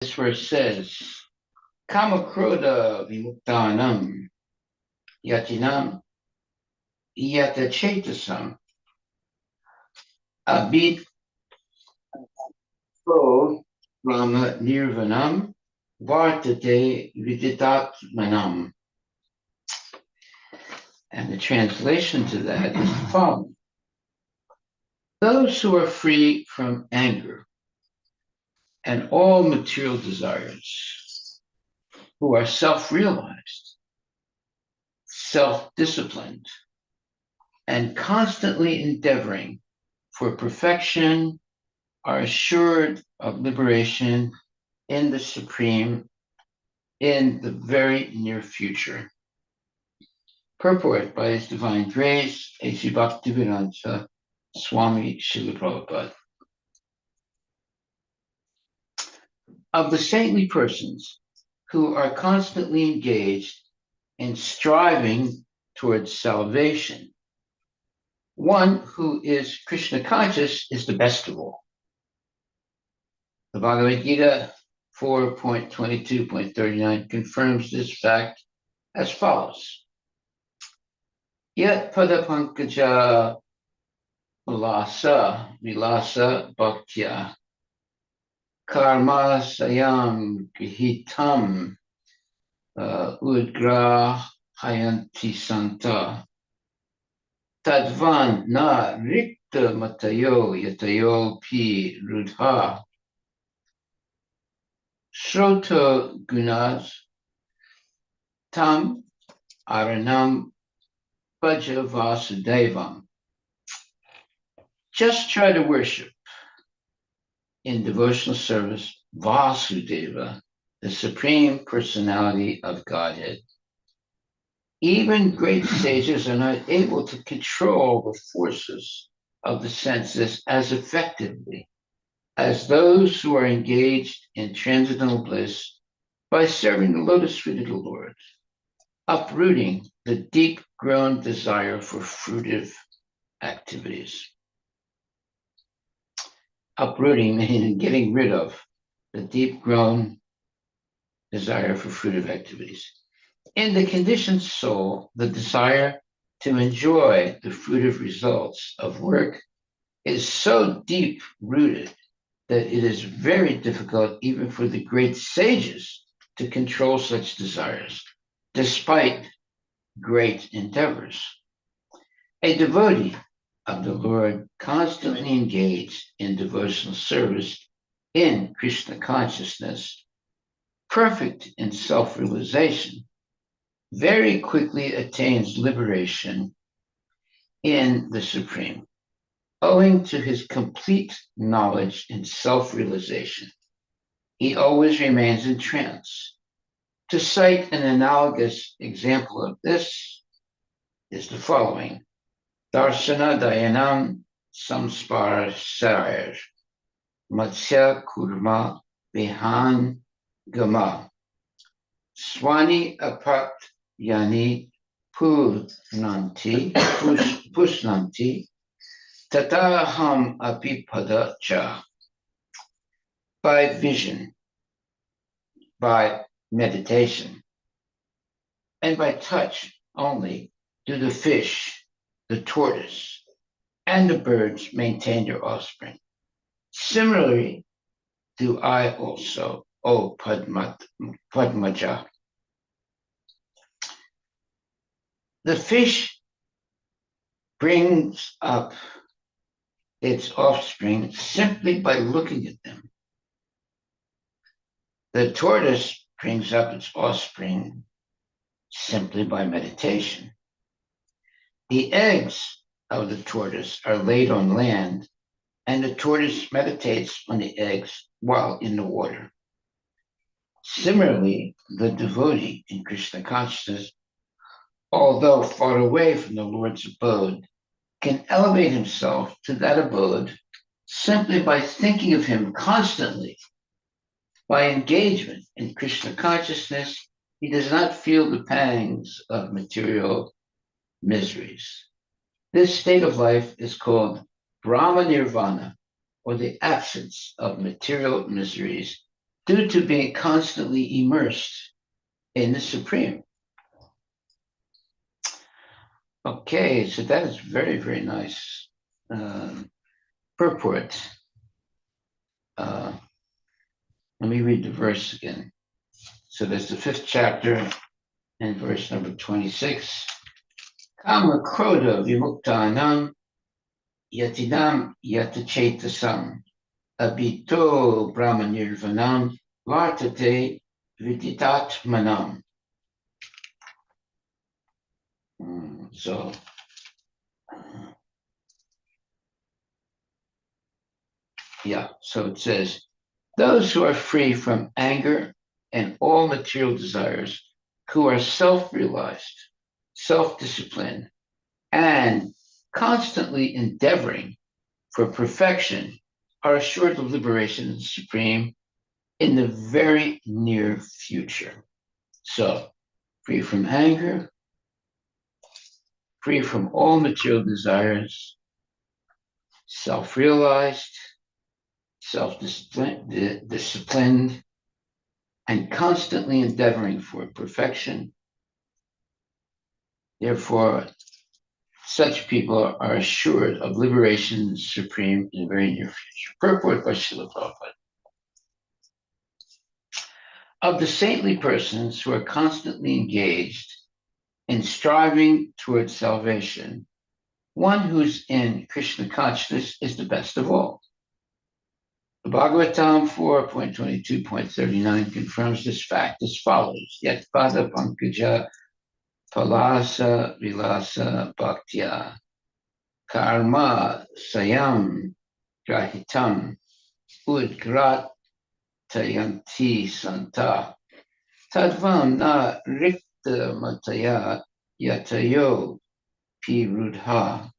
This verse says, Kamakroda vimuktanam yatinam yatachetasam abit so brahma nirvanam vartate viditatmanam. And the translation to that is the following. Those who are free from anger and all material desires, who are self-realized, self-disciplined, and constantly endeavoring for perfection, are assured of liberation in the Supreme in the very near future. Purport by His Divine Grace, A.C. Bhaktivedanta Swami Srila Prabhupada. Of the saintly persons who are constantly engaged in striving towards salvation, one who is Krishna conscious is the best of all. The Bhagavad Gita 4.22.39 confirms this fact as follows. Yat padapankaja vilasa bhaktya karma sayam gihitam udgrahayanti santa tadvan na rikta matayo yatayo pi rudha Shroto gunas tam aranam bhaja vasudevam. Just try to worship in devotional service Vasudeva, the Supreme Personality of Godhead. Even great sages are not able to control the forces of the senses as effectively as those who are engaged in transcendental bliss by serving the lotus feet of the Lord, uprooting the deep-grown desire for fruitive activities. Uprooting meaning getting rid of the deep-grown desire for fruitive activities. In the conditioned soul, the desire to enjoy the fruitive results of work is so deep-rooted that it is very difficult even for the great sages to control such desires, despite great endeavors. A devotee of the Lord constantly engaged in devotional service in Krishna consciousness, perfect in self-realization, very quickly attains liberation in the Supreme, owing to his complete knowledge and self-realization. He always remains in trance. To cite an analogous example of this is the following. Darsana dayanam samspara sarir, matsya kurma vihan gama, swani apat yani pusnanti, tataham apipada cha. By vision, by meditation, and by touch only do the fish, the tortoise, and the birds maintain their offspring. Similarly, do I also, O Padmaja. The fish brings up its offspring simply by looking at them. The tortoise brings up its offspring simply by meditation. The eggs of the tortoise are laid on land, and the tortoise meditates on the eggs while in the water. Similarly, the devotee in Krishna consciousness, although far away from the Lord's abode, can elevate himself to that abode simply by thinking of him constantly. By engagement in Krishna consciousness, he does not feel the pangs of material miseries. This state of life is called Brahma Nirvana, or the absence of material miseries, due to being constantly immersed in the Supreme. Okay, so that is very, very nice purport. Let me read the verse again. So that's the 5th chapter and verse number 26. Kama kroda vimuktanam yatidam yatachetasam abito brahmanirvanam vartate viditatmanam. So, so it says, those who are free from anger and all material desires, who are self-realized, self-disciplined, and constantly endeavoring for perfection, are assured of liberation of the Supreme in the very near future. So, free from anger, free from all material desires, self-realized, self-disciplined, and constantly endeavoring for perfection. Therefore, such people are assured of liberation supreme in the very near future. Purport by Srila Prabhupada. Of the saintly persons who are constantly engaged in striving towards salvation, one who's in Krishna consciousness is the best of all. The Bhagavatam 4.22.39 confirms this fact as follows. Yat pada pankaja palasa vilasa bhaktya karma sayam grahitam udgrat tayanti santa tadvam na rikta mataya yatayo pirudha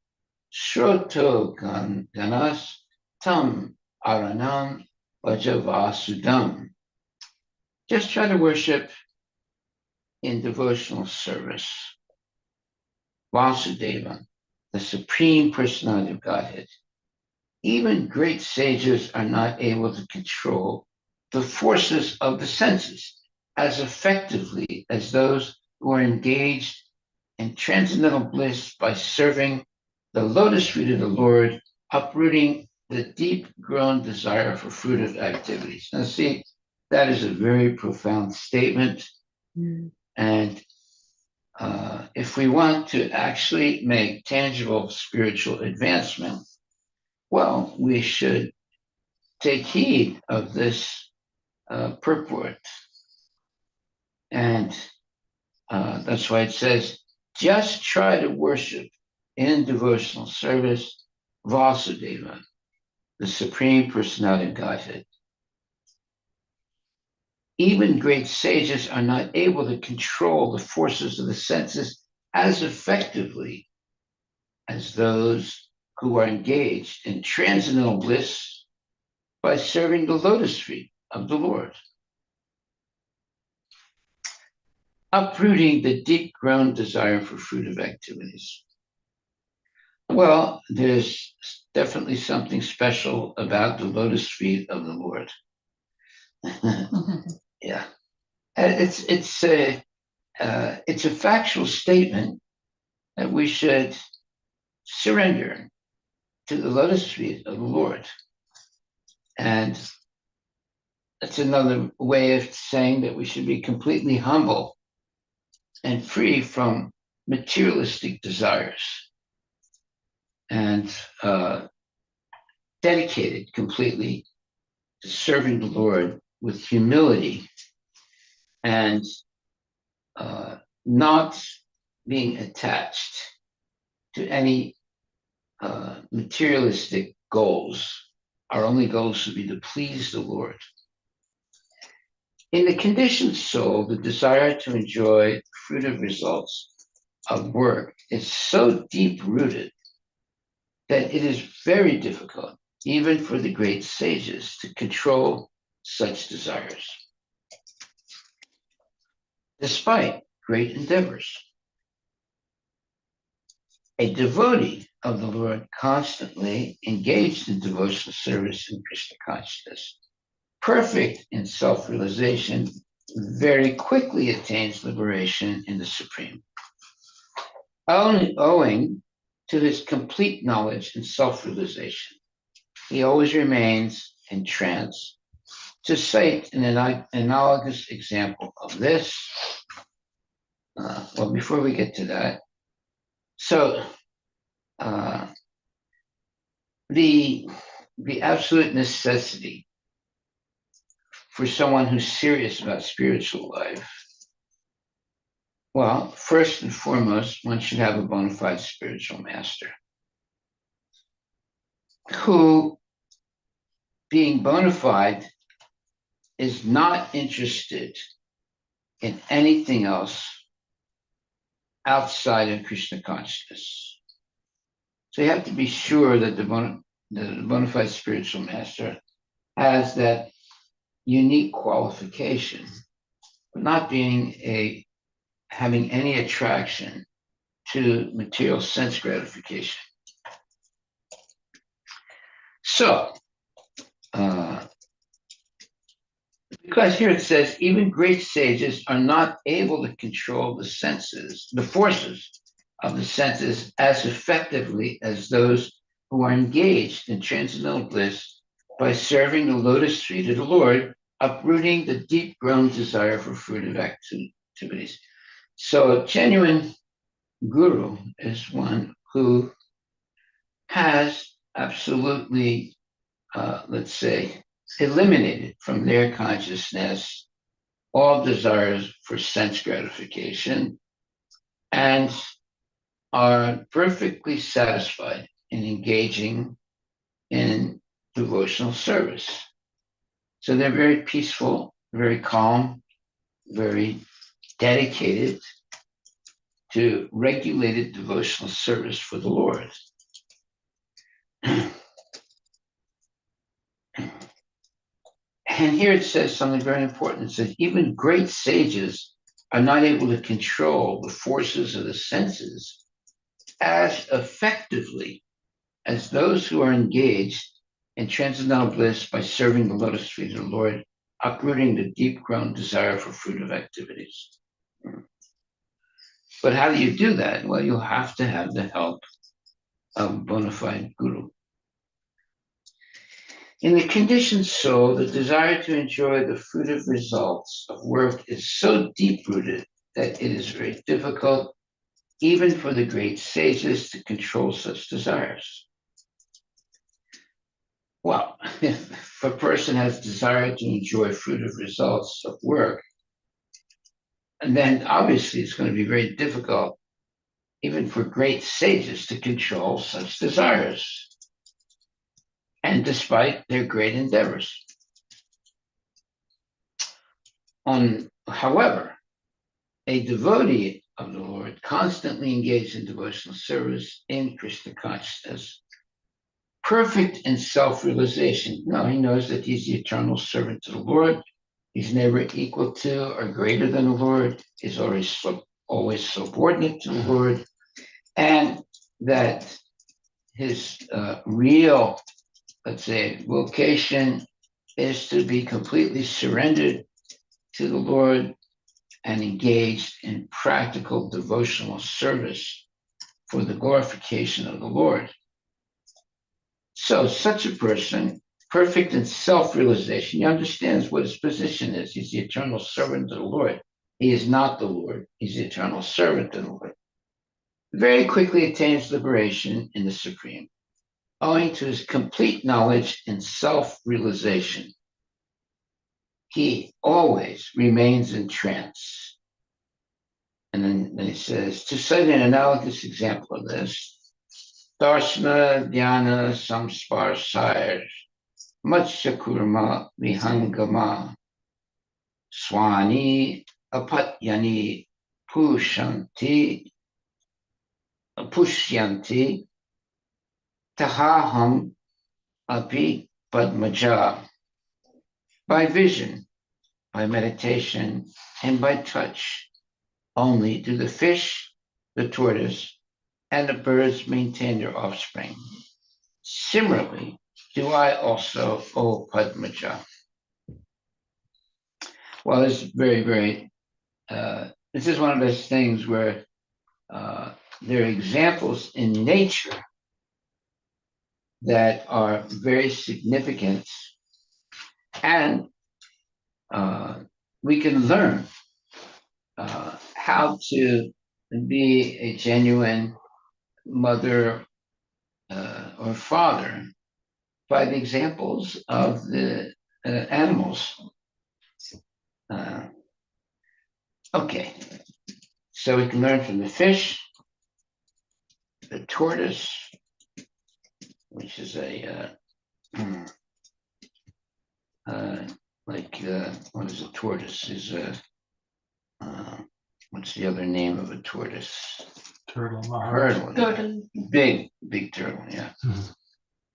shroto ganas tam aranam vajavasudam. Just try to worship in devotional service Vasudeva, the Supreme Personality of Godhead. Even great sages are not able to control the forces of the senses as effectively as those who are engaged in transcendental bliss by serving the lotus feet of the Lord, uprooting the deep-grown desire for fruitive activities. Now, see, that is a very profound statement. And if we want to actually make tangible spiritual advancement, well, we should take heed of this purport. And that's why it says, just try to worship in devotional service Vasudeva, the Supreme Personality of Godhead. Even great sages are not able to control the forces of the senses as effectively as those who are engaged in transcendental bliss by serving the lotus feet of the Lord, uprooting the deep-grown desire for fruitive activities. Well, there's definitely something special about the lotus feet of the Lord. Yeah, it's a factual statement that we should surrender to the lotus feet of the Lord, and that's another way of saying that we should be completely humble and free from materialistic desires and dedicated completely to serving the Lord with humility and not being attached to any materialistic goals. Our only goal should be to please the Lord. In the conditioned soul, the desire to enjoy fruitive results of work is so deep-rooted that it is very difficult, even for the great sages, to control such desires, despite great endeavors. A devotee of the Lord constantly engaged in devotional service in Krishna consciousness perfect in self-realization, very quickly attains liberation in the Supreme. Only owing to his complete knowledge and self-realization, he always remains in trance. To cite an analogous example of this, well, before we get to that, so uh, the absolute necessity for someone who's serious about spiritual life, well, first and foremost, one should have a bona fide spiritual master who, being bona fide, is not interested in anything else outside of Krishna consciousness. So you have to be sure that the bona fide spiritual master has that unique qualification of not having any attraction to material sense gratification. So, because here it says, even great sages are not able to control the senses, the forces of the senses as effectively as those who are engaged in transcendental bliss by serving the lotus feet of the Lord, uprooting the deep-grown desire for fruitive activities. So a genuine guru is one who has absolutely, let's say, eliminated from their consciousness all desires for sense gratification and are perfectly satisfied in engaging in devotional service. So they're very peaceful, very calm, very dedicated to regulated devotional service for the Lord. And here it says something very important. It says, even great sages are not able to control the forces of the senses as effectively as those who are engaged in transcendental bliss by serving the lotus feet of the Lord, uprooting the deep-grown desire for fruitive activities. But how do you do that? Well, you have to have the help of a bona fide guru. In the conditioned soul, the desire to enjoy the fruitive results of work is so deep-rooted that it is very difficult, even for the great sages, to control such desires. Well, if a person has desire to enjoy fruitive results of work, and then obviously it's going to be very difficult, even for great sages, to control such desires, and despite their great endeavors. However, a devotee of the Lord, constantly engaged in devotional service in Krishna consciousness, perfect in self-realization. No, he knows that he's the eternal servant to the Lord. He's never equal to or greater than the Lord. He's always subordinate to the Lord. And that his real, let's say, vocation is to be completely surrendered to the Lord and engaged in practical devotional service for the glorification of the Lord. So such a person, perfect in self-realization, he understands what his position is. He's the eternal servant of the Lord. He is not the Lord. He's the eternal servant of the Lord. Very quickly attains liberation in the Supreme, owing to his complete knowledge and self-realization. He always remains in trance. And then he says, to cite an analogous example of this, Darshana Dhyana Samsparsayar Matsyakurma Vihangama Swani Apatyani Pushyanti Tahaham Api Padmaja. By vision, by meditation, and by touch, only do the fish, the tortoise, and the birds maintain their offspring. Similarly, do I also, O Padmaja. Well, it's very, very, this is one of those things where there are examples in nature that are very significant, and we can learn how to be a genuine mother or father by the examples of the animals. Uh, okay, so we can learn from the fish, the tortoise, which is a what is a tortoise? Is a what's the other name of a tortoise? Turtle. Maharaj. Turtle. Turtle. Yeah. Big turtle. Yeah. Mm-hmm.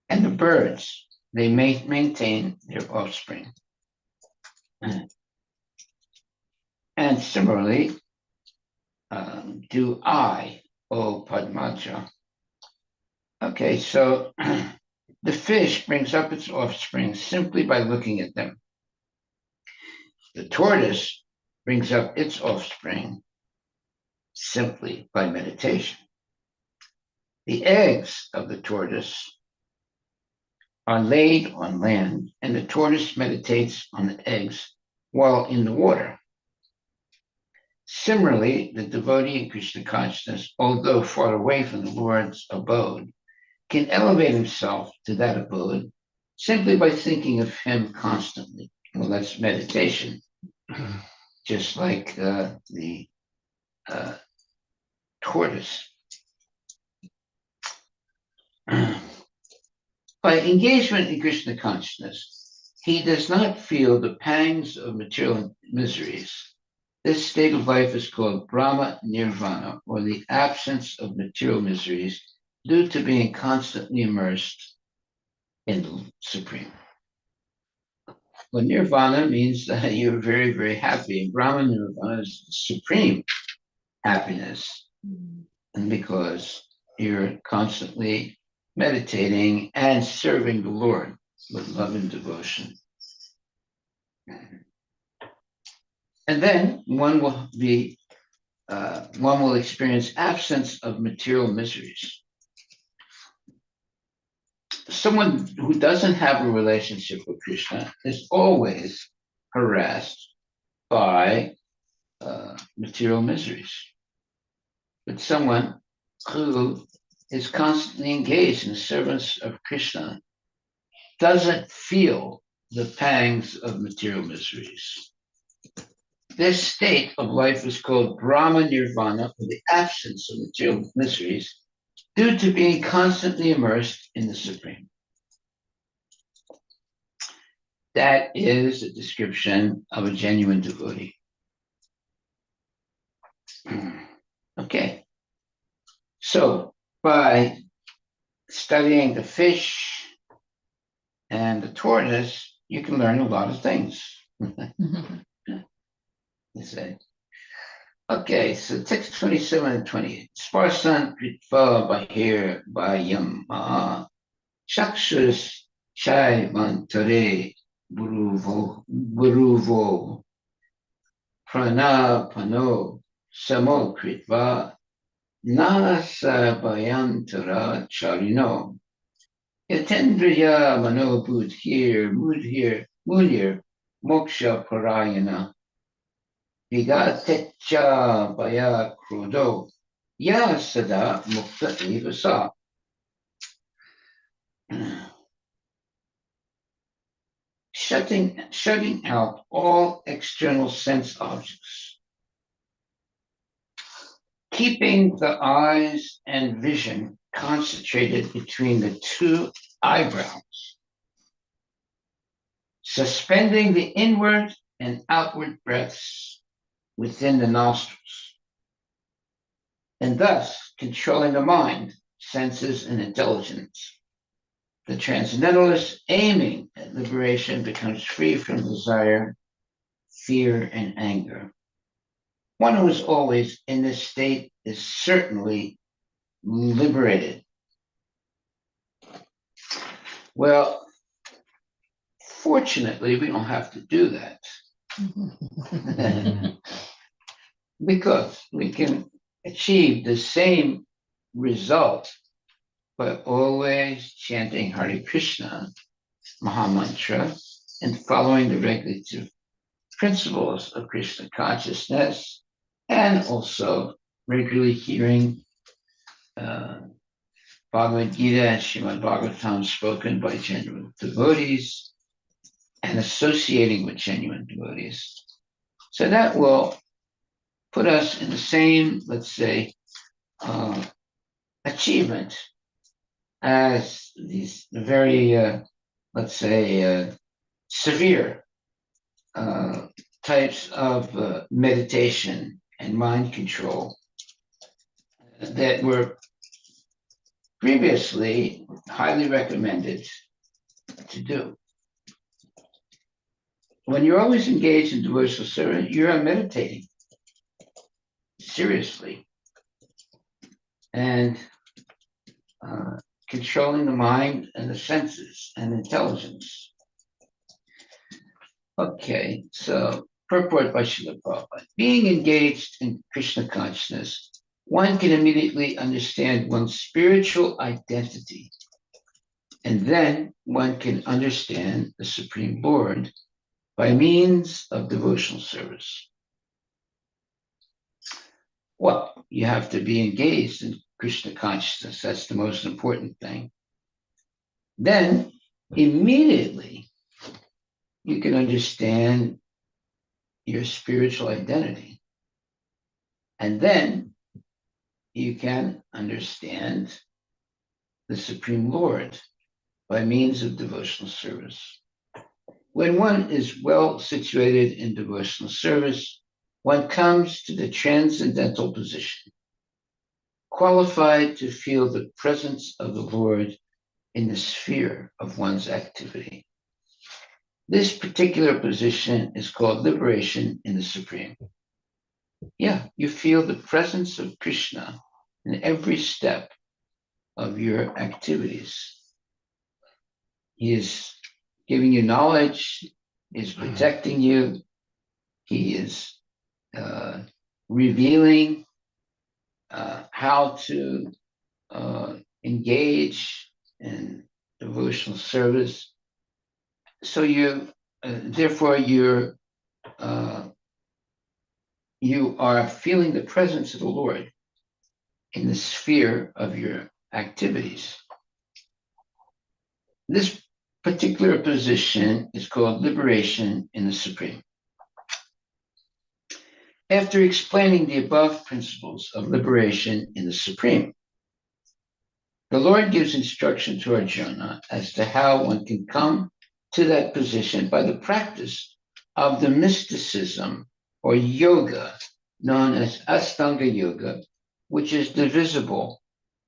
And the birds, they maintain their offspring. And similarly, do I, O Padmaja. Okay, so the fish brings up its offspring simply by looking at them. The tortoise brings up its offspring simply by meditation. The eggs of the tortoise are laid on land, and the tortoise meditates on the eggs while in the water. Similarly, the devotee in Krishna consciousness, although far away from the Lord's abode, can elevate himself to that abode simply by thinking of him constantly. Well, that's meditation, just like the tortoise. By engagement in Krishna consciousness, he does not feel the pangs of material miseries. This state of life is called Brahma Nirvana, or the absence of material miseries, due to being constantly immersed in the Supreme. Well, Nirvana means that you're very, very happy. And Brahma Nirvana is supreme happiness. And because you're constantly meditating and serving the Lord with love and devotion. And then one will experience absence of material miseries. Someone who doesn't have a relationship with Krishna is always harassed by material miseries. But someone who is constantly engaged in service of Krishna doesn't feel the pangs of material miseries. This state of life is called Brahma Nirvana, or the absence of material miseries, due to being constantly immersed in the Supreme. That is a description of a genuine devotee. Okay. So by studying the fish and the tortoise, you can learn a lot of things. You say. Okay, so text 27 and 28. Sparsan Kritva Bahir Bayama Chakshus Shai Mantare Buruvo Prana Pano Samo Kritva Nasa Bayantara Charino Yatendriya Mano Mudhir Moksha Parayana Vigatecha Baya Krudo Ya Sada Mukta Evasa. Shutting out all external sense objects, keeping the eyes and vision concentrated between the two eyebrows, suspending the inward and outward breaths within the nostrils, and thus controlling the mind, senses, and intelligence. The transcendentalist aiming at liberation becomes free from desire, fear, and anger. One who is always in this state is certainly liberated. Well, fortunately, we don't have to do that. Because we can achieve the same result by always chanting Hare Krishna Mahamantra and following the regulative principles of Krishna consciousness, and also regularly hearing Bhagavad Gita and Srimad Bhagavatam spoken by genuine devotees and associating with genuine devotees. So that will put us in the same, let's say, achievement as these very, let's say, severe types of meditation and mind control that were previously highly recommended to do. When you're always engaged in devotional service, you're meditating seriously and controlling the mind and the senses and intelligence. Okay, so purport by Srila Prabhupada. Being engaged in Krishna consciousness, one can immediately understand one's spiritual identity, and then one can understand the Supreme Lord by means of devotional service. Well, you have to be engaged in Krishna consciousness. That's the most important thing. Then, immediately, you can understand your spiritual identity. And then you can understand the Supreme Lord by means of devotional service. When one is well situated in devotional service, one comes to the transcendental position, qualified to feel the presence of the Lord in the sphere of one's activity. This particular position is called liberation in the Supreme. Yeah, you feel the presence of Krishna in every step of your activities. He is giving you knowledge, he is protecting you, he is revealing how to engage in devotional service. So therefore, you are feeling the presence of the Lord in the sphere of your activities. This particular position is called liberation in the Supreme. After explaining the above principles of liberation in the Supreme, the Lord gives instruction to Arjuna as to how one can come to that position by the practice of the mysticism or yoga known as Astanga Yoga, which is divisible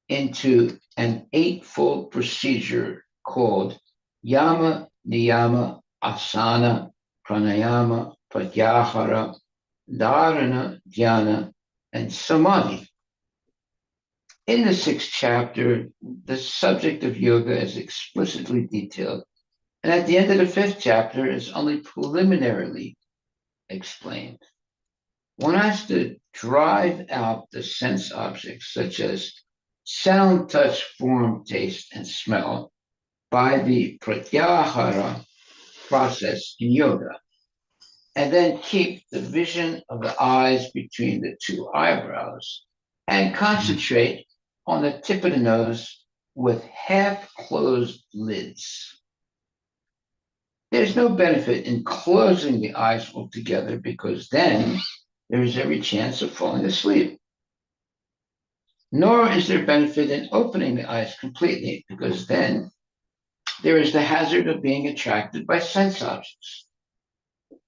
into an eightfold procedure called Yama, Niyama, Asana, Pranayama, Pratyahara, Dharana, Dhyana, and Samadhi. In the 6th chapter, the subject of yoga is explicitly detailed, and at the end of the 5th chapter is only preliminarily explained. One has to drive out the sense objects such as sound, touch, form, taste, and smell by the pratyahara process in yoga, and then keep the vision of the eyes between the two eyebrows and concentrate on the tip of the nose with half-closed lids. There's no benefit in closing the eyes altogether because then there is every chance of falling asleep. Nor is there benefit in opening the eyes completely because then there is the hazard of being attracted by sense objects.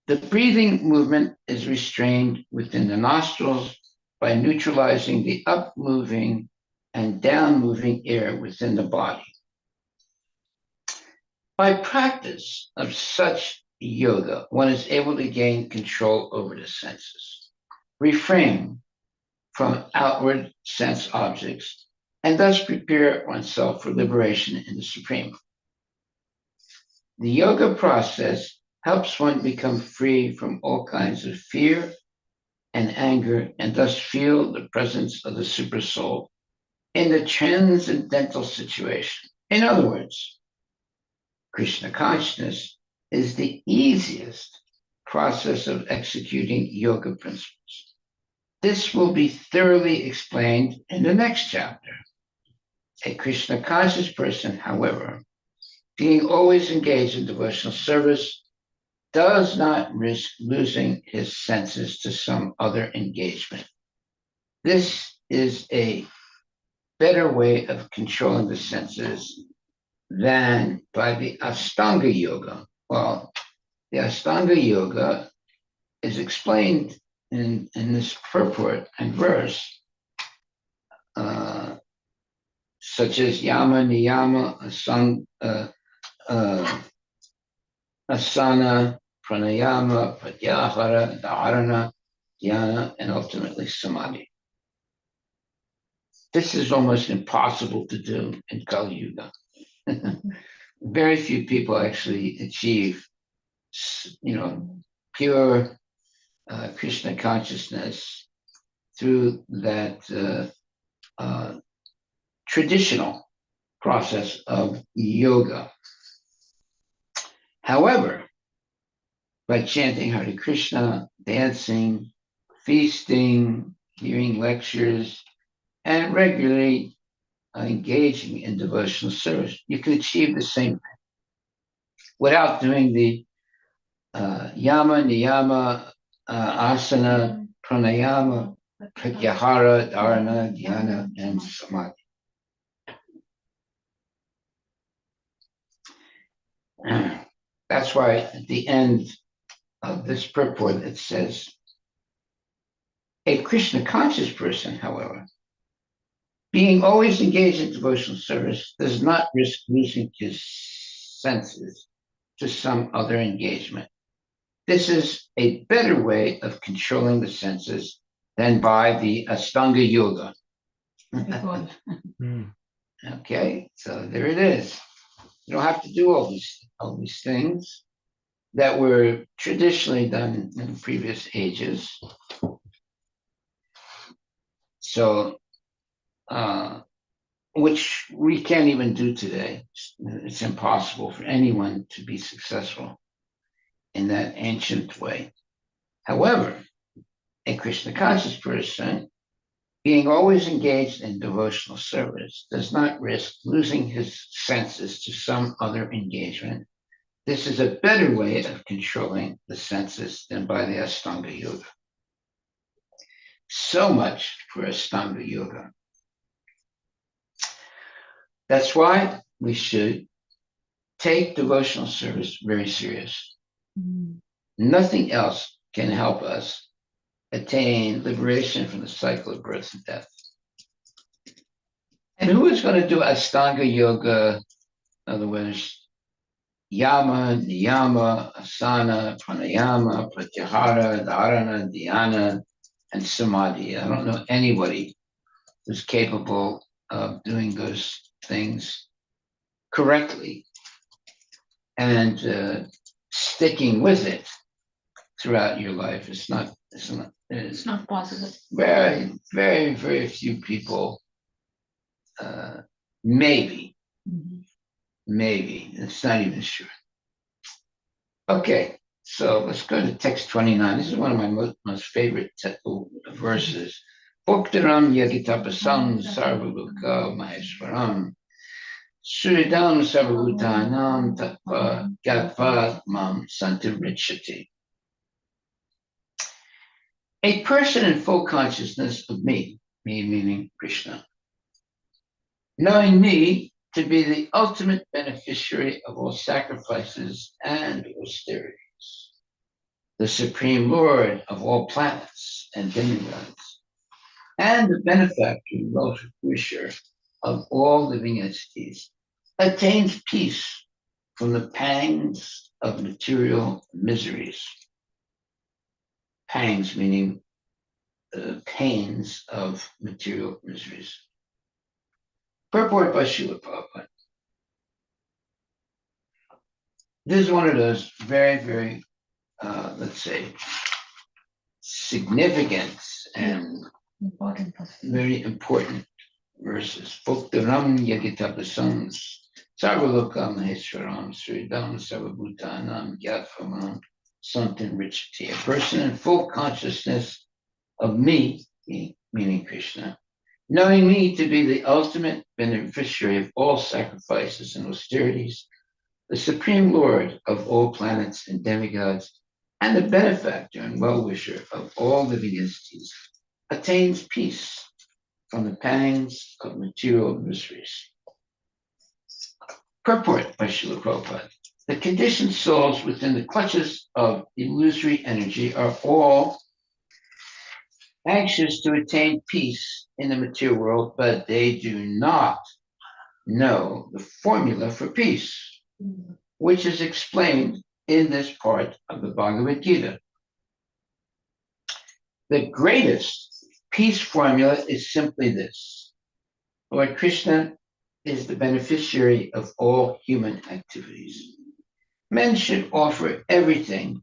The breathing movement is restrained within the nostrils by neutralizing the up-moving and down-moving air within the body. By practice of such yoga, one is able to gain control over the senses, refrain from outward sense objects, and thus prepare oneself for liberation in the Supreme. The yoga process helps one become free from all kinds of fear and anger, and thus feel the presence of the supersoul in the transcendental situation. In other words, Krishna consciousness is the easiest process of executing yoga principles. This will be thoroughly explained in the next chapter. A Krishna conscious person, however, being always engaged in devotional service, does not risk losing his senses to some other engagement. This is a better way of controlling the senses than by the Ashtanga Yoga. Well, the Ashtanga Yoga is explained in this purport and verse, such as Yama, Niyama, Asana, Pranayama, Pratyahara, Dharana, Dhyana, and ultimately Samadhi. This is almost impossible to do in Kali Yuga. Very few people actually achieve, pure Krishna consciousness through that traditional process of yoga. However, by chanting Hare Krishna, dancing, feasting, hearing lectures, and regularly engaging in devotional service, you can achieve the same thing without doing the yama, niyama, asana, pranayama, pratyahara, dharana, dhyana, and samadhi. That's why at the end of this purport it says, a Krishna conscious person, however, being always engaged in devotional service, does not risk losing his senses to some other engagement. This is a better way of controlling the senses than by the Ashtanga Yoga. Okay, so there it is. You don't have to do all these things that were traditionally done in previous ages. So, which we can't even do today. It's impossible for anyone to be successful in that ancient way. However, a Krishna conscious person, being always engaged in devotional service, does not risk losing his senses to some other engagement. This is a better way of controlling the senses than by the Ashtanga Yoga. So much for Ashtanga Yoga. That's why we should take devotional service very serious. Nothing else can help us attain liberation from the cycle of birth and death. And who is going to do Ashtanga Yoga? In other words, Yama, Niyama, Asana, Pranayama, Pratyahara, Dharana, Dhyana, and Samadhi. I don't know anybody who's capable of doing those things correctly and sticking with it throughout your life. It's not possible. Very, very, very few people. Maybe. It's not even sure. Okay, so let's go to text 29. This is one of my most favorite verses. Bhaktaram yagitapasam sarvaluka maheshwaram suridam sarvabhutanam tatva gatva mam santirichyati. A person in full consciousness of me meaning Krishna, knowing me to be the ultimate beneficiary of all sacrifices and austerities, the supreme lord of all planets and demigods, and the benefactor and well-wisher of all living entities, attains peace from the pangs of material miseries. Pangs meaning the pains of material miseries. Purport by Srila Prabhupada. This is one of those very, very, let's say, significant and very important verses. Bhaktaram Yagitapasam Sarvalokam Maheshwaram Sridam Sarvabhutanam Gyathamam Santin Richati. A person in full consciousness of me, meaning Krishna, knowing me to be the ultimate beneficiary of all sacrifices and austerities, the supreme lord of all planets and demigods, and the benefactor and well-wisher of all living entities, attains peace from the pangs of material miseries. Purport by Srila Prabhupada. The conditioned souls within the clutches of illusory energy are all anxious to attain peace in the material world, but they do not know the formula for peace, which is explained in this part of the Bhagavad Gita. The greatest peace formula is simply this: Lord Krishna is the beneficiary of all human activities. Men should offer everything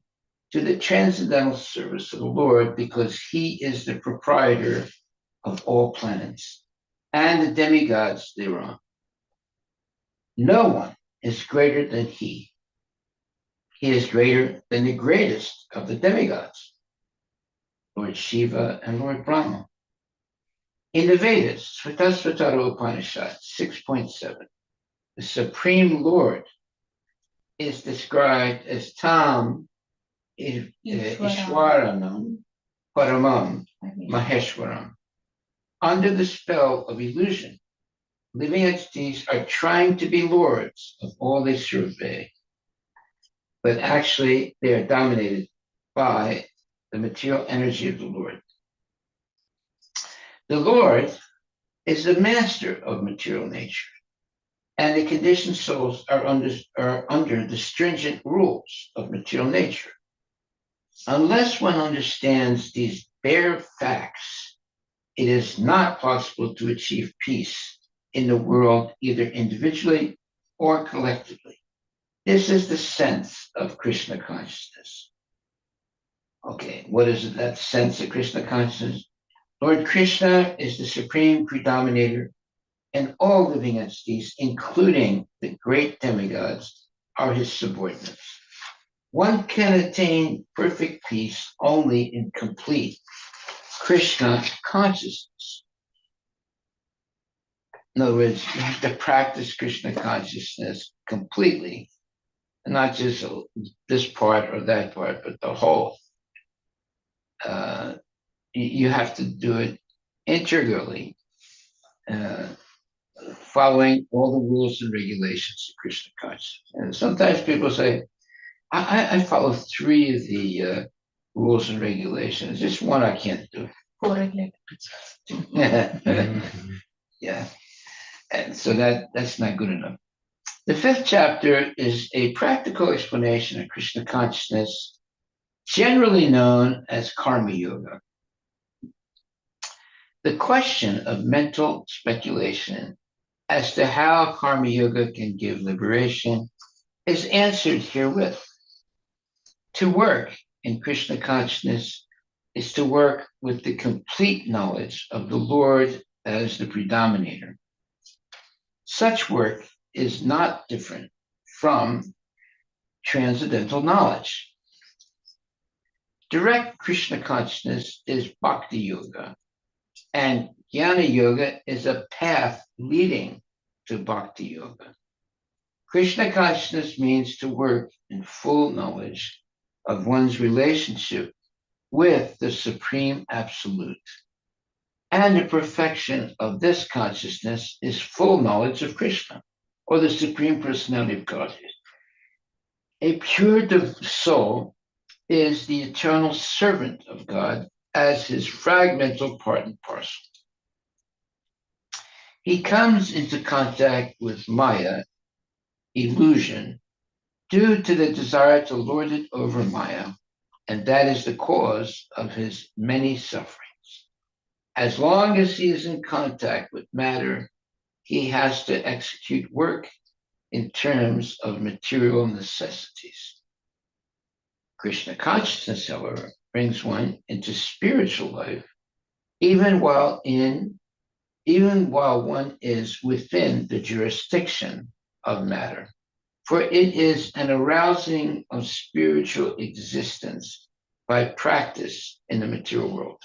to the transcendental service of the Lord because he is the proprietor of all planets and the demigods thereon. No one is greater than he. He is greater than the greatest of the demigods, Lord Shiva and Lord Brahma. In the Vedas, Svatasvatara Upanishad 6.7, the Supreme Lord is described as Tam Ishwaranam Paramam Maheshwaram. Under the spell of illusion, living entities are trying to be lords of all they survey, but actually they are dominated by the material energy of the Lord. The Lord is the master of material nature, and the conditioned souls are under the stringent rules of material nature. Unless one understands these bare facts, it is not possible to achieve peace in the world, either individually or collectively. This is the sense of Krishna consciousness. Okay, what is that sense of Krishna consciousness? Lord Krishna is the supreme predominator, and all living entities, including the great demigods, are his subordinates. One can attain perfect peace only in complete Krishna consciousness. In other words, you have to practice Krishna consciousness completely, not just this part or that part, but the whole. You have to do it integrally, following all the rules and regulations of Krishna consciousness. And sometimes people say, I follow 3 of the rules and regulations. Just one I can't do. Yeah. And so that's not good enough. The 5th chapter is a practical explanation of Krishna consciousness, generally known as Karma Yoga. The question of mental speculation as to how Karma Yoga can give liberation is answered herewith. To work in Krishna consciousness is to work with the complete knowledge of the Lord as the predominator. Such work is not different from transcendental knowledge. Direct Krishna consciousness is Bhakti Yoga, and Jnana Yoga is a path leading to Bhakti Yoga. Krishna consciousness means to work in full knowledge of one's relationship with the Supreme Absolute. And the perfection of this consciousness is full knowledge of Krishna, or the Supreme Personality of Godhead. A pure soul is the eternal servant of God as his fragmental part and parcel. He comes into contact with Maya, illusion, due to the desire to lord it over Maya, and that is the cause of his many sufferings. As long as he is in contact with matter, he has to execute work in terms of material necessities. Krishna consciousness, however, brings one into spiritual life, even while one is within the jurisdiction of matter. For it is an arousing of spiritual existence by practice in the material world.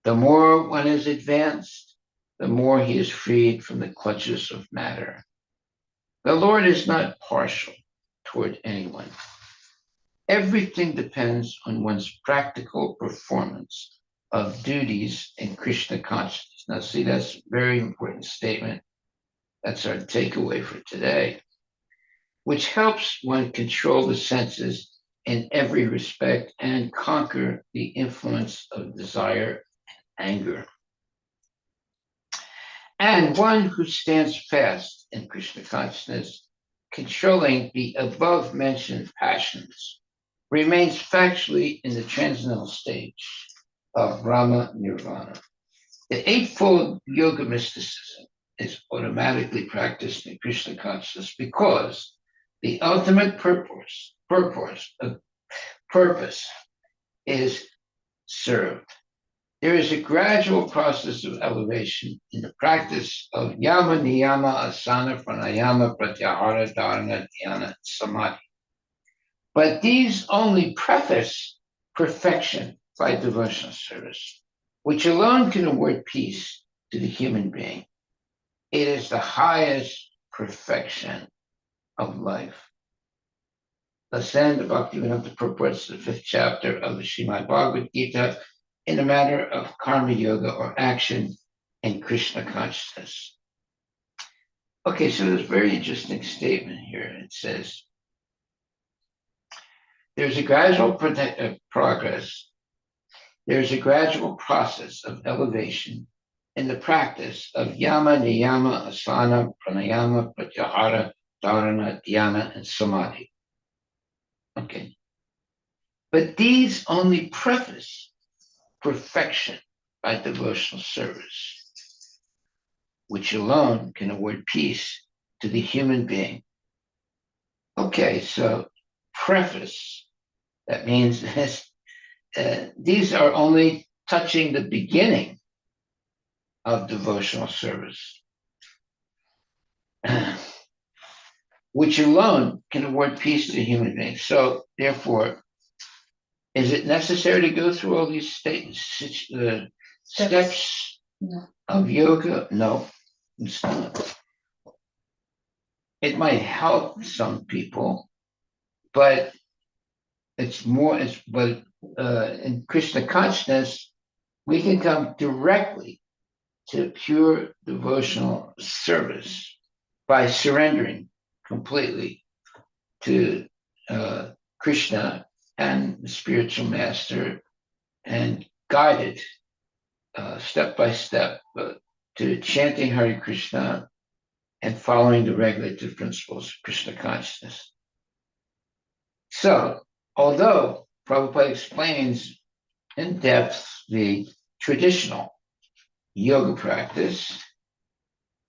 The more one is advanced, the more he is freed from the clutches of matter. The Lord is not partial toward anyone. Everything depends on one's practical performance of duties in Krishna consciousness. Now, see, that's a very important statement. That's our takeaway for today, which helps one control the senses in every respect and conquer the influence of desire and anger. And one who stands fast in Krishna consciousness, controlling the above mentioned passions, remains factually in the transcendental stage of Brahma Nirvana. The Eightfold Yoga mysticism is automatically practiced in Krishna consciousness because the ultimate purpose is served. There is a gradual process of elevation in the practice of yama, niyama, asana, pranayama, pratyahara, dharana, dhyana, and samadhi. But these only preface perfection by devotional service, which alone can award peace to the human being. It is the highest perfection of life. Thus end the Bhaktivinoda purports the 5th chapter of the Srimad Bhagavad Gita in the matter of karma yoga or action in Krishna consciousness. Okay, so there's a very interesting statement here. It says, there's a gradual progress, there's a gradual process of elevation in the practice of yama, niyama, asana, pranayama, pratyahara, dharana, dhyana, and samadhi. Okay. But these only preface perfection by devotional service, which alone can award peace to the human being. Okay, so preface, that means these are only touching the beginning of devotional service, which alone can award peace to human beings. So therefore, is it necessary to go through all these steps No. of yoga? No, it's not. It might help some people, but in Krishna consciousness, we can come directly to pure devotional service by surrendering completely to Krishna and the spiritual master, and guided step by step to chanting Hare Krishna and following the regulative principles of Krishna consciousness. So, although Prabhupada explains in depth the traditional yoga practice,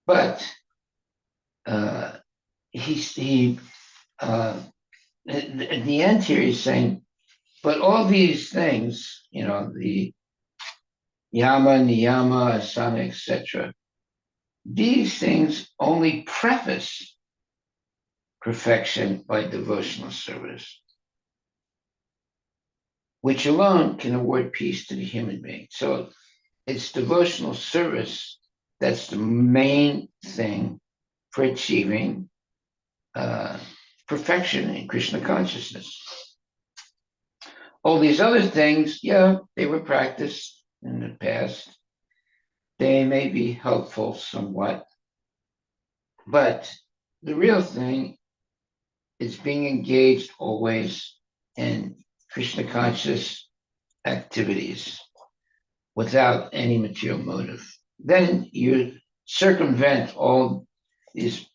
but at the end here he's saying, but all these things, the yama, niyama, asana, etc., these things only preface perfection by devotional service, which alone can award peace to the human being. So it's devotional service that's the main thing for achieving perfection in Krishna consciousness. All these other things, yeah, they were practiced in the past. They may be helpful somewhat, but the real thing is being engaged always in Krishna conscious activities without any material motive. Then you circumvent all these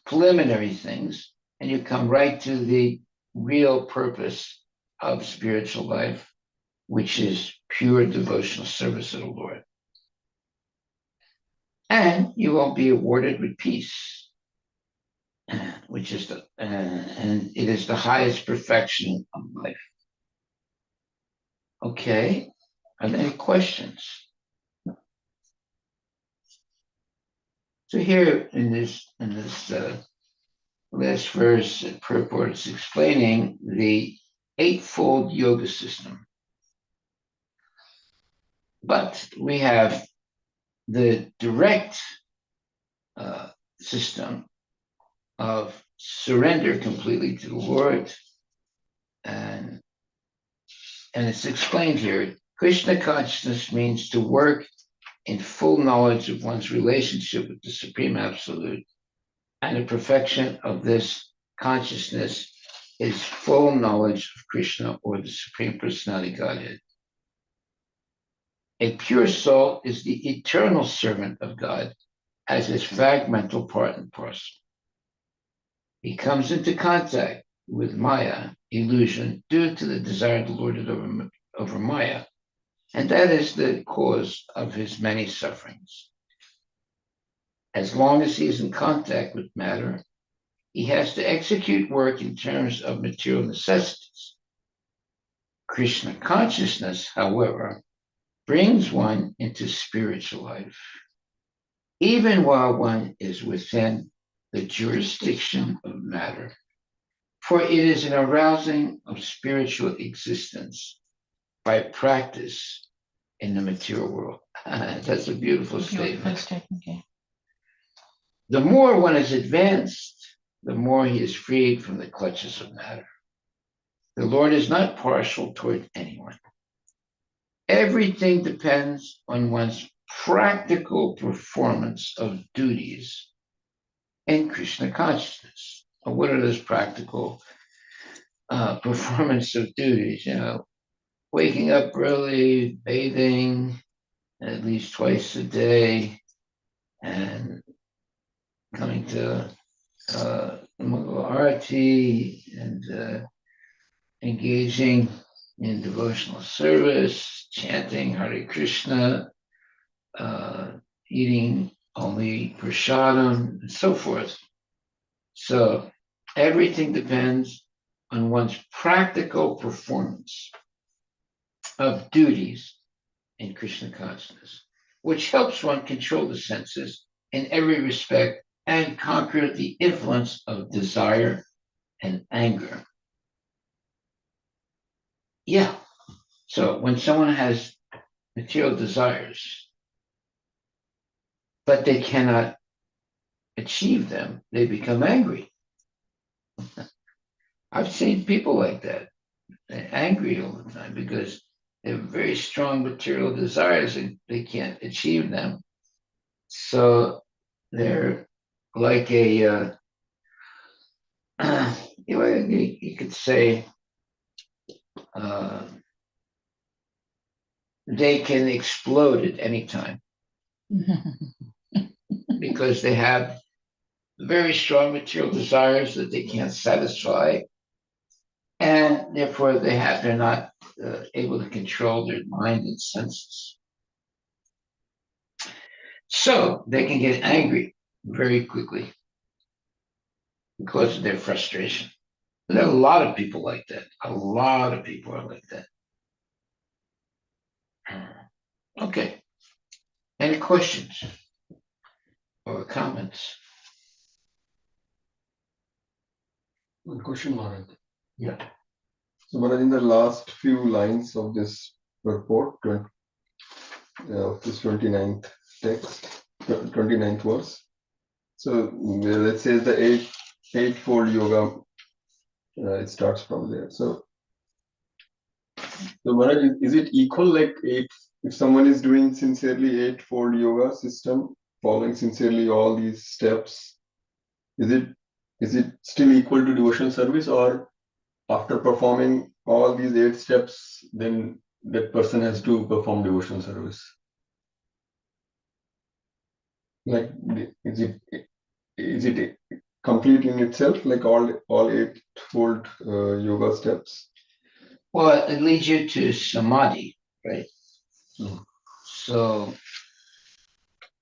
preliminary things and you come right to the real purpose of spiritual life, which is pure devotional service to the Lord. And you will be awarded with peace. which is and it is the highest perfection of life. Okay, are there any questions? So here in this last verse, purport is explaining the eightfold yoga system. But we have the direct system of surrender completely to the Lord, and it's explained here. Krishna consciousness means to work in full knowledge of one's relationship with the Supreme Absolute, and the perfection of this consciousness is full knowledge of Krishna, or the Supreme Personality Godhead. A pure soul is the eternal servant of God as his fragmental part and parcel. He comes into contact with Maya, illusion, due to the desire to lord it over Maya, and that is the cause of his many sufferings. As long as he is in contact with matter, he has to execute work in terms of material necessities. Krishna consciousness, however, brings one into spiritual life, even while one is within the jurisdiction of matter, for it is an arousing of spiritual existence by practice in the material world. That's a beautiful statement. Yeah. The more one is advanced, the more he is freed from the clutches of matter. The Lord is not partial toward anyone. Everything depends on one's practical performance of duties in Krishna consciousness. What are those practical performance of duties? Waking up early, bathing at least twice a day, and coming to Mongol Arati, and engaging in devotional service, chanting Hare Krishna, eating only prasadam, and so forth. So everything depends on one's practical performance of duties in Krishna consciousness, which helps one control the senses in every respect and conquer the influence of desire and anger. Yeah. So when someone has material desires, but they cannot achieve them, they become angry. I've seen people like that. They're angry all the time because they have very strong material desires and they can't achieve them. So they're like a, you could say, uh, they can explode at any time because they have very strong material desires that they can't satisfy, and therefore they're not able to control their mind and senses. So they can get angry very quickly because of their frustration. There are a lot of people like that. A lot of people are like that. Okay. Any questions or comments? One question, Maharaj. Yeah. So, Maharaj, in the last few lines of this purport, this 29th text, 29th verse. So, let's say the eightfold yoga, it starts from there. So Maharaj, is it equal, like if someone is doing sincerely eightfold yoga system, following sincerely all these steps, is it still equal to devotional service, or after performing all these 8 steps, then that person has to perform devotional service? Like, is it complete in itself, like all eightfold yoga steps? Well, it leads you to samadhi, right? So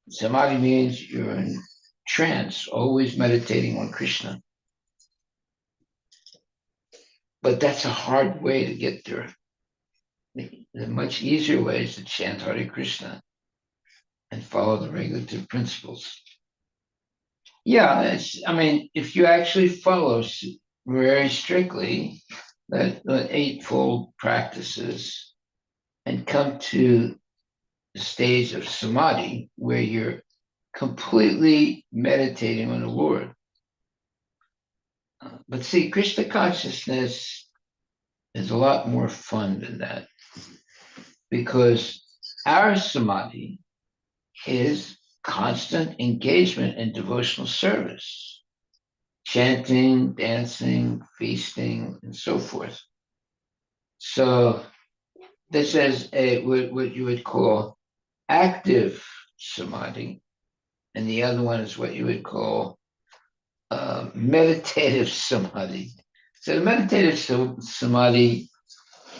samadhi means you're in trance, always meditating on Krishna. But that's a hard way to get there. The much easier way is to chant Hare Krishna and follow the regulative principles. Yeah, I mean, if you actually follow very strictly the eightfold practices and come to the stage of samadhi where you're completely meditating on the Lord. But see, Krishna consciousness is a lot more fun than that because our samadhi is constant engagement in devotional service, chanting, dancing, feasting, and so forth. So this is what you would call active samadhi, and the other one is what you would call meditative samadhi. So the meditative samadhi,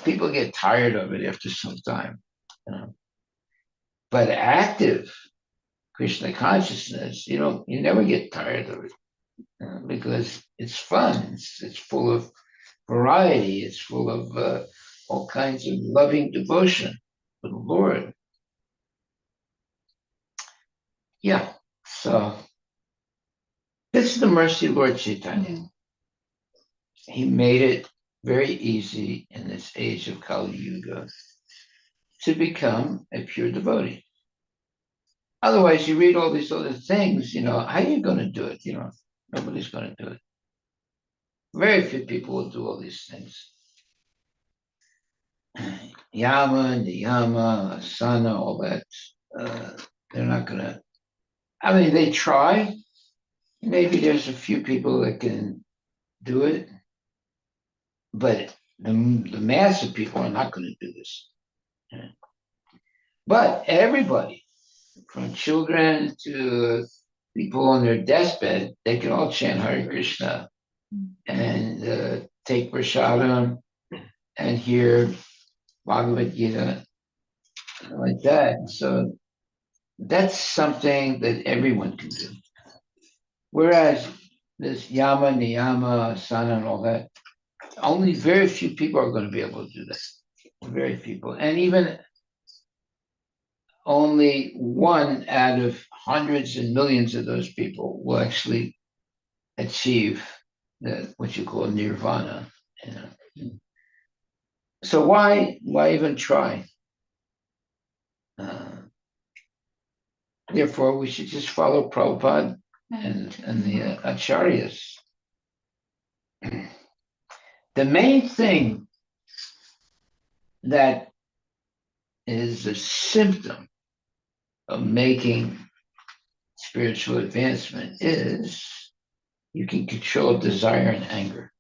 people get tired of it after some time, you know. But active Krishna consciousness, you never get tired of it because it's fun. It's full of variety. It's full of all kinds of loving devotion for the Lord. Yeah. So this is the mercy of Lord Chaitanya. He made it very easy in this age of Kali Yuga to become a pure devotee. Otherwise, you read all these other things, how are you going to do it? Nobody's going to do it. Very few people will do all these things. Yama, niyama, asana, all that. They're not going to. I mean, they try. Maybe there's a few people that can do it, but the mass of people are not going to do this. But everybody, from children to people on their deathbed, they can all chant Hare Krishna and take prasadam and hear Bhagavad Gita like that. So that's something that everyone can do. Whereas this yama, niyama, asana, and all that, only very few people are going to be able to do that. Very few people. And even only one out of hundreds and millions of those people will actually achieve what you call nirvana. So why even try? Therefore, we should just follow Prabhupada and the acharyas. The main thing that is a symptom of making spiritual advancement is you can control desire and anger.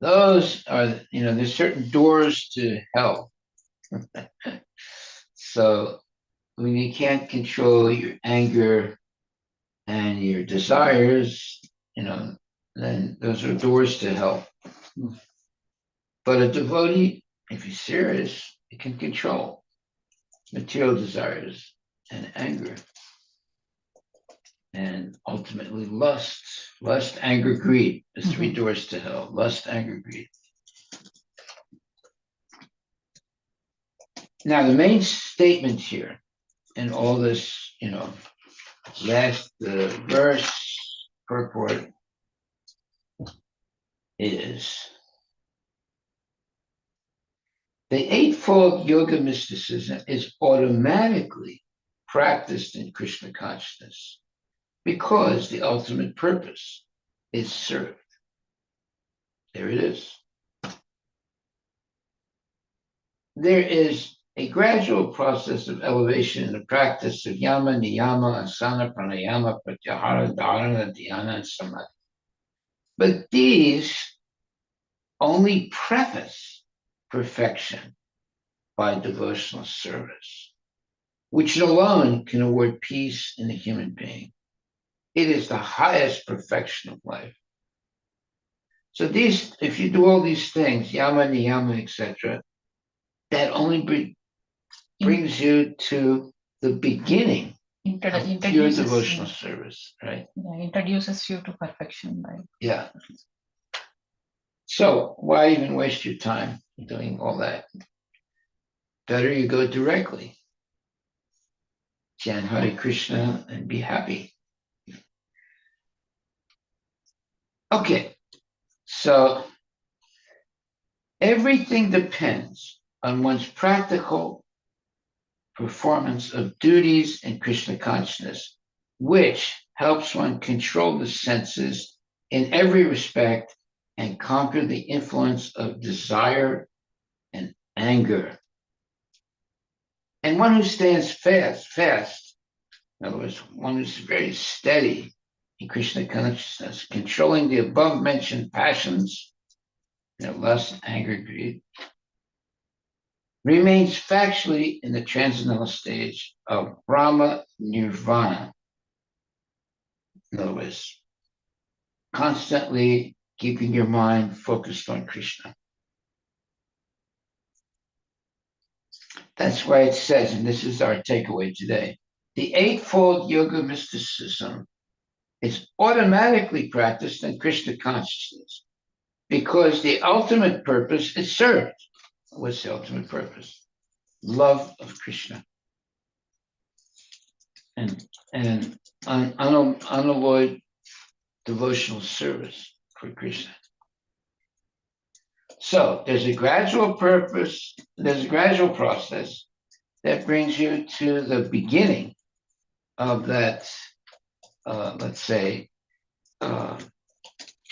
Those are, there's certain doors to hell. So when you can't control your anger and your desires, then those are doors to hell. But a devotee, if he's serious, he can control material desires and anger and ultimately lust, anger, greed, the three doors to hell: lust, anger, greed. Now, the main statement here in all this, last verse purport is the eightfold yoga mysticism is automatically practiced in Krishna consciousness because the ultimate purpose is served. There it is. There is a gradual process of elevation in the practice of yama, niyama, asana, pranayama, pratyahara, dharana, dhyana, and samadhi. But these only preface perfection by devotional service, which alone can award peace in the human being. It is the highest perfection of life. So if you do all these things, yama, niyama, etc., that only brings you to the beginning pure introduces devotional service, right? introduces you to perfection, right? Yeah. So why even waste your time doing all that? Better you go directly. Chant Hare Krishna and be happy. Okay, so everything depends on one's practical performance of duties in Krishna consciousness, which helps one control the senses in every respect and conquer the influence of desire and anger. And one who stands fast, in other words, one who's very steady in Krishna consciousness, controlling the above mentioned passions, lust, anger, greed, remains factually in the transcendental stage of Brahma Nirvana. In other words, constantly keeping your mind focused on Krishna. That's why it says, and this is our takeaway today, the Eightfold Yoga Mysticism is automatically practiced in Krishna consciousness because the ultimate purpose is served. What's the ultimate purpose? Love of Krishna and unalloyed devotional service for Krishna. So there's a gradual process that brings you to the beginning of that, let's say,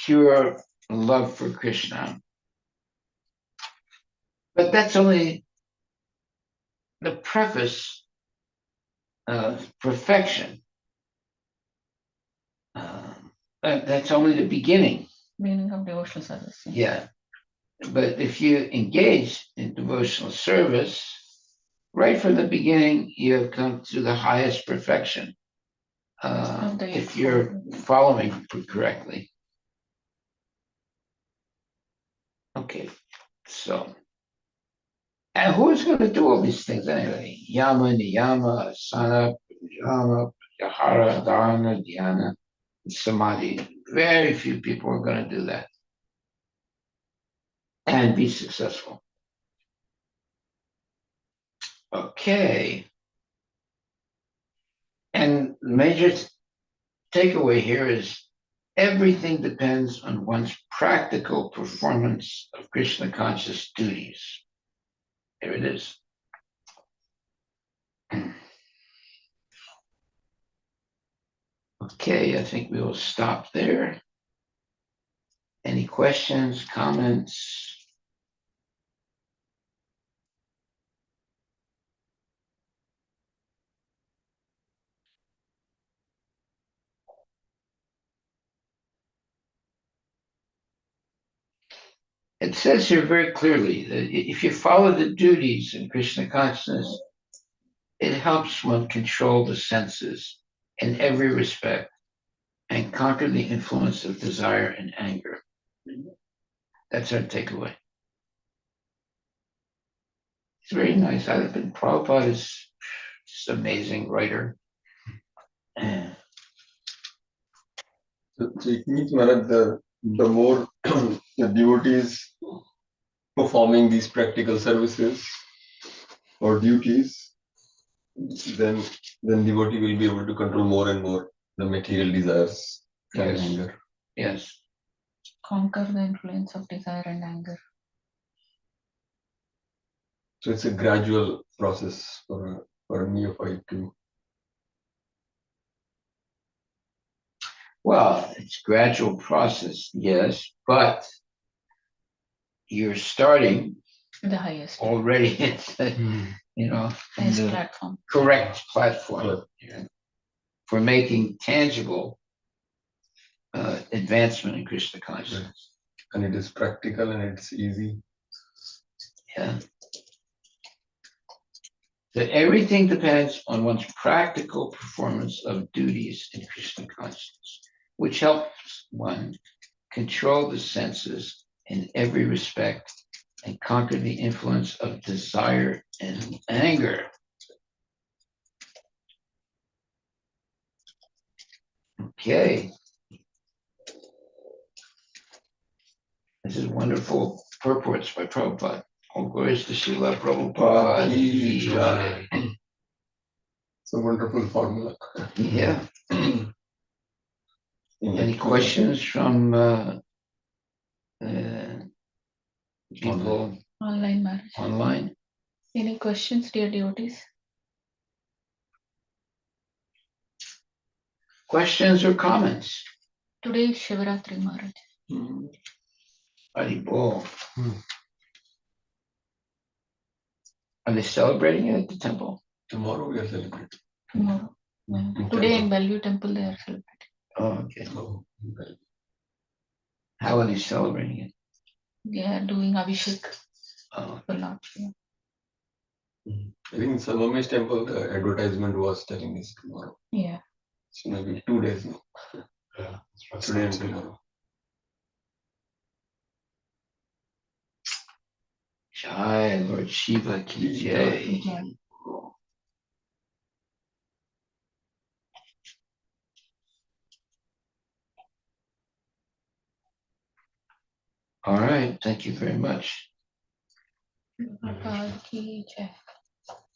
pure love for Krishna. But that's only the preface of perfection. That's only the beginning. Meaning of devotional service. Yeah. But if you engage in devotional service, right from the beginning, you have come to the highest perfection. If you're following correctly. Okay, so, and who's going to do all these things anyway? Yama, Niyama, Asana, Yama, Yahara, Dharana, Dhyana, Samadhi. Very few people are going to do that and be successful. Okay. And the major takeaway here is everything depends on one's practical performance of Krishna conscious duties. Here it is. Okay, I think we will stop there. Any questions, comments? It says here very clearly that if you follow the duties in Krishna consciousness, it helps one control the senses in every respect and conquer the influence of desire and anger. That's our takeaway. It's very nice. Prabhupada is just an amazing writer. So it means, Maharaj, the more the devotees performing these practical services or duties, then devotee will be able to control more and more the material desires and Yes. anger. Yes. Conquer the influence of desire and anger. So it's a gradual process for a neophyte to. Well, it's a gradual process, yes, but you're starting The highest. already at Highest the platform. correct platform for making tangible advancement in Krishna consciousness. And it is practical and it's easy. Yeah. That everything depends on one's practical performance of duties in Krishna consciousness, which helps one control the senses in every respect and conquer the influence of desire and anger. Okay. This is wonderful purports by Prabhupada. All glories to Srila Prabhupada. Ki jai. Jai. It's a wonderful formula. Yeah. Any questions from people Online Maharaj. online? Any questions, dear devotees? Questions or comments? Today is Shivaratri Maharaj. Hmm. Haribol. Hmm. Are they celebrating it at the temple? Tomorrow we are celebrating. Tomorrow. Yeah. In Today in temple. Bellevue Temple they are celebrating. Oh, okay. Oh, well. How are they celebrating it? They are doing Abhishek Oh, for Lord. Yeah. I think in Salomesh's temple, the advertisement was telling us tomorrow. Yeah. So maybe 2 days now. Yeah, that's right. Today and tomorrow. Jai, Lord Shiva ki Ki jai. Jai. All right, thank you very much. Prabhupada ki jai.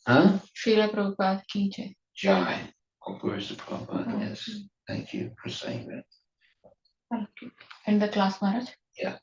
Huh? Srila Prabhupada ki jai. Jai. All glories to Prabhupada. Yes. Thank you for saying that. Thank you. And the class Maharaj? Yeah.